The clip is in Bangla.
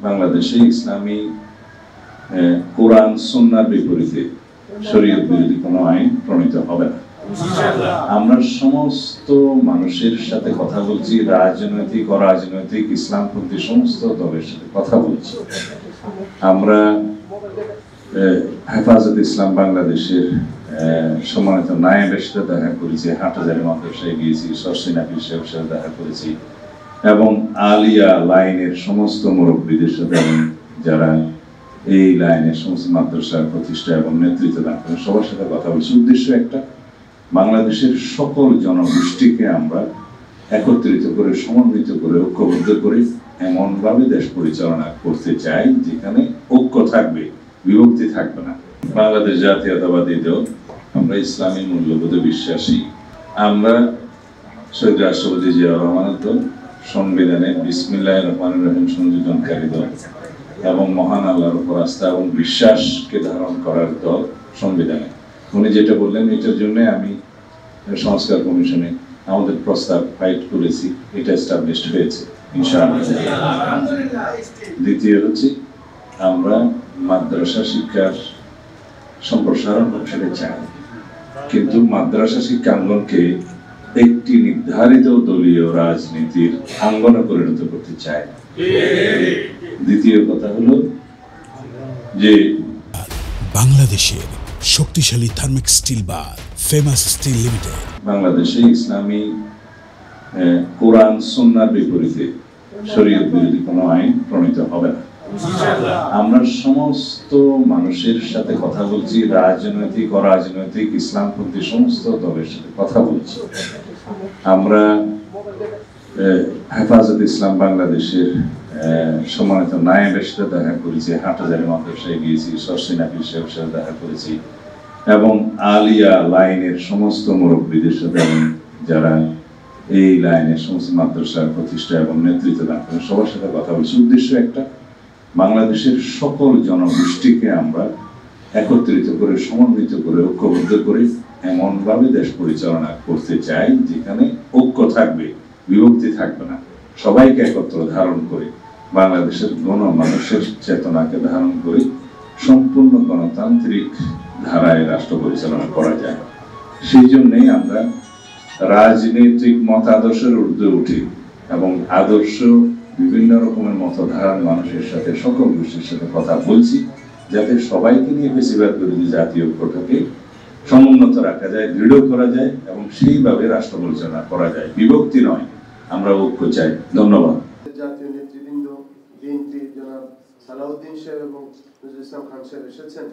বাংলাদেশে ইসলামী কোরআন সুন্নাহর বিপরীতে শরীয়ত বিরোধী কোনো আইন প্রণীত হবে না। আমরা সমস্ত মানুষের সাথে কথা বলছি, রাজনৈতিক অরাজনৈতিক ইসলামপন্থী সমস্ত দলের সাথে কথা বলছি। আমরা হেফাজত ইসলাম বাংলাদেশের সম্মানিত নায়েবের সাথে দেখা করেছি, হাটহাজারী মাদ্রাসায় গিয়েছি, সরসিনা পীর সাহেবের সাথে দেখা করেছি এবং আলিয়া লাইনের সমস্ত মুরব্বীদের সাথে এবং যারা এই লাইনের সমস্ত মাদ্রাসার প্রতিষ্ঠা এবং নেতৃত্ব দান করেন সবার সাথে কথা বলছি। উদ্দেশ্য একটা, বাংলাদেশের সকল জনগোষ্ঠীকে আমরা একত্রিত করে, সমন্বিত করে, ঐক্যবদ্ধ করে এমনভাবে দেশ পরিচালনা করতে চাই যেখানে ঐক্য থাকবে, বিভক্তি থাকবে না। বাংলাদেশ জাতীয়তাবাদী দল, আমরা ইসলামী মূল্যবোধে বিশ্বাসী। আমরা শহীদ রাষ্ট্রপতি জিয়াউর রহমানের দল, সংবিধানে বিসমিল্লাহির রহমানির রহিম সংযোজনকারী দল এবং মহান আল্লাহর উপর আস্থা এবং বিশ্বাসকে ধারণ করার দল সংবিধানে। উনি যেটা বললেন এটার জন্য আমি সংস্কার কমিশনে আমাদের প্রস্তাব ফাইট করেছি, এটা এস্টাবলিশড হয়েছে ইনশাআল্লাহ। দ্বিতীয় হচ্ছে আমরা মাদ্রাসা শিক্ষার সম্প্রসারণ করতে চাই, কিন্তু মাদ্রাসা শিক্ষাঙ্গনকে একটি নির্ধারিত দলীয় রাজনীতির অঙ্গনে পরিণত করতে চাই। দ্বিতীয় কথা হলো যে বাংলাদেশের শক্তিশালী থার্মিক স্টিল বার ফেমাস স্টিল লিমিটেড। বাংলাদেশে ইসলামী কোরআন সুন্নাহর বিপরীতে শরীয়ত বিরোধী কোনো আইন প্রণীত হবে না। আমরা সমস্ত মানুষের সাথে কথা বলছি, রাজনৈতিক অরাজনৈতিক ইসলামপন্থী সমস্ত দলের সাথে কথা বলছি। আমরা হেফাজত ইসলাম বাংলাদেশের সম্মানিত নায়েবের সাথে দেখা করেছি, হাটহাজারী মাদ্রাসায় গিয়েছি, সরসিনা পীর সাহেবের সাথে দেখা করেছি এবং আলিয়া লাইনের সমস্ত মুরব্বীদের সাথে এবং যারা এই লাইনের সমস্ত মাদ্রাসার প্রতিষ্ঠা এবং নেতৃত্ব দান করেন সবার সাথে কথা বলছি। উদ্দেশ্য একটা, বাংলাদেশের সকল জনগোষ্ঠীকে আমরা একত্রিত করে, সমন্বিত করে, ঐক্যবদ্ধ করে এমনভাবে দেশ পরিচালনা করতে চাই যেখানে ঐক্য থাকবে, বিভক্তি থাকবে না। সবাইকে একত্র ধারণ করে বাংলাদেশের মানুষের চেতনাকে ধারণ করে সম্পূর্ণ গণতান্ত্রিক ধারায় রাষ্ট্র পরিচালনা করা যায়। সেই জন্যই আমরা রাজনৈতিক মতাদর্শের ঊর্ধ্বে উঠি এবং আদর্শ বিভিন্ন রকমের মতধারার মানুষের সাথে, সকল গোষ্ঠীর সাথে কথা বলছি যাতে সবাইকে নিয়ে বেশিরভাগ বিরোধী জাতীয় ঐক্যটাকে সমুন্নত রাখা যায়, দৃঢ় করা যায় এবং সেইভাবে রাষ্ট্র পরিচালনা করা যায়। বিভক্তি নয়, আমরা ঐক্য চাই। ধন্যবাদ। জাতীয় নেতৃবৃন্দ, বিএনপি জনাব সালাউদ্দিন সাহেব এবং নজরুল ইসলাম খান সাহেব এসেছেন।